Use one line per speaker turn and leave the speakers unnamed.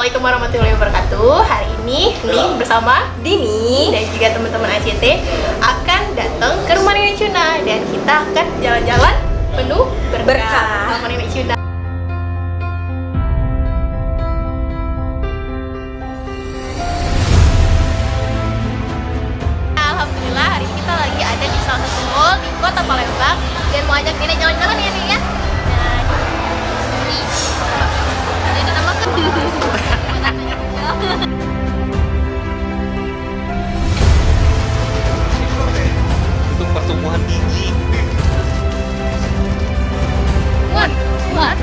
Assalamualaikum warahmatullahi wabarakatuh. Hari ini Ning bersama
Dini
dan juga teman-teman ACT akan datang ke rumah Nenek Cuna dan kita akan jalan-jalan penuh berkah sama Nenek Cuna. Alhamdulillah hari ini kita lagi ada di salah satu mall di Kota Palembang dan mau ajak Nenek jalan-jalan ya Nih ya. Nah, ini ada nama kan?
Untuk pertumbuhan gigi.
What?